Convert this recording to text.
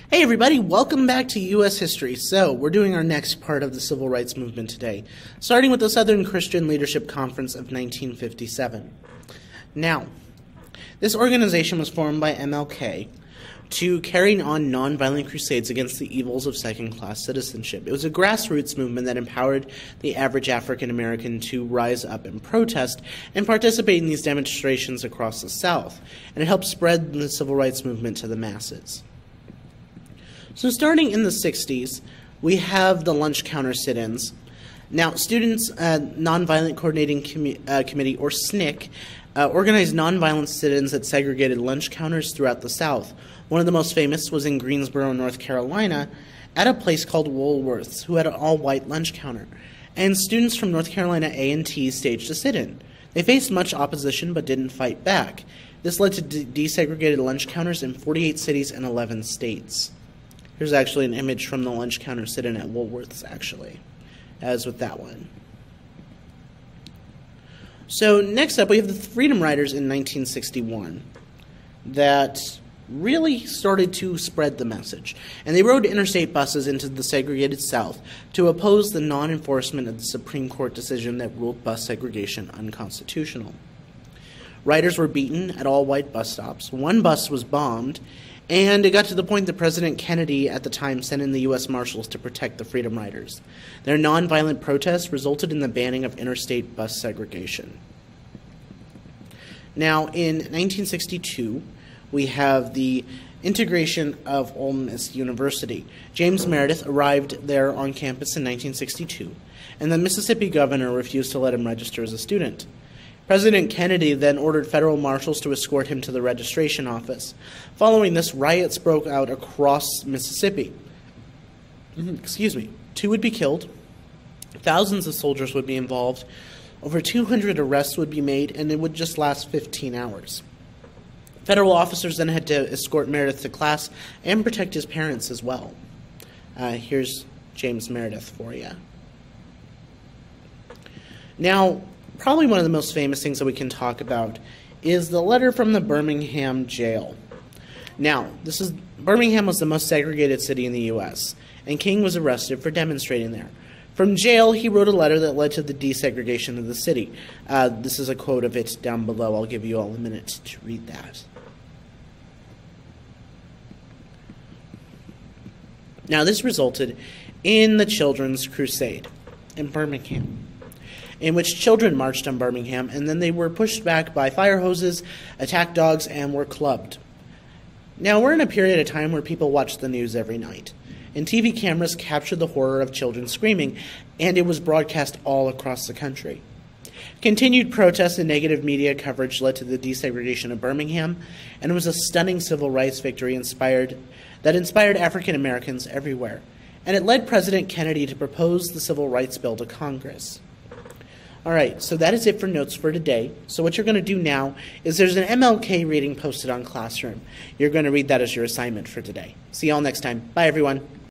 Hey everybody, welcome back to U.S. History. So, we're doing our next part of the Civil Rights Movement today, starting with the Southern Christian Leadership Conference of 1957. Now, this organization was formed by MLK to carry on nonviolent crusades against the evils of second-class citizenship. It was a grassroots movement that empowered the average African American to rise up and protest and participate in these demonstrations across the South, and it helped spread the civil rights movement to the masses. So starting in the 60s, we have the lunch counter sit-ins. Now, Students' Nonviolent Coordinating Committee, or SNCC, organized nonviolent sit-ins at segregated lunch counters throughout the South. One of the most famous was in Greensboro, North Carolina, at a place called Woolworth's, who had an all-white lunch counter. And students from North Carolina A&T staged a sit-in. They faced much opposition but didn't fight back. This led to desegregated lunch counters in 48 cities and 11 states. Here's actually an image from the lunch counter sit-in at Woolworth's, actually, as with that one. So next up, we have the Freedom Riders in 1961 that really started to spread the message. And they rode interstate buses into the segregated South to oppose the non-enforcement of the Supreme Court decision that ruled bus segregation unconstitutional. Riders were beaten at all white bus stops. One bus was bombed, and it got to the point that President Kennedy at the time sent in the U.S. Marshals to protect the Freedom Riders. Their nonviolent protests resulted in the banning of interstate bus segregation. Now, in 1962, we have the integration of Ole Miss University. James Meredith arrived there on campus in 1962, and the Mississippi governor refused to let him register as a student. President Kennedy then ordered federal marshals to escort him to the registration office. Following this, riots broke out across Mississippi. 2 would be killed, thousands of soldiers would be involved, over 200 arrests would be made, and it would just last 15 hours. Federal officers then had to escort Meredith to class and protect his parents as well. Here's James Meredith for you. Now, probably one of the most famous things that we can talk about is the letter from the Birmingham Jail. Now, Birmingham was the most segregated city in the U.S., and King was arrested for demonstrating there. From jail, he wrote a letter that led to the desegregation of the city. This is a quote of it down below. I'll give you all a minute to read that. Now, this resulted in the Children's Crusade in Birmingham, in which children marched on Birmingham, and then they were pushed back by fire hoses, attack dogs, and were clubbed. Now, we're in a period of time where people watch the news every night, and TV cameras captured the horror of children screaming, and it was broadcast all across the country. Continued protests and negative media coverage led to the desegregation of Birmingham, and it was a stunning civil rights victory that inspired African Americans everywhere, and it led President Kennedy to propose the Civil Rights Bill to Congress. All right, so that is it for notes for today. So what you're going to do now is there's an MLK reading posted on Classroom. You're going to read that as your assignment for today. See you all next time. Bye, everyone.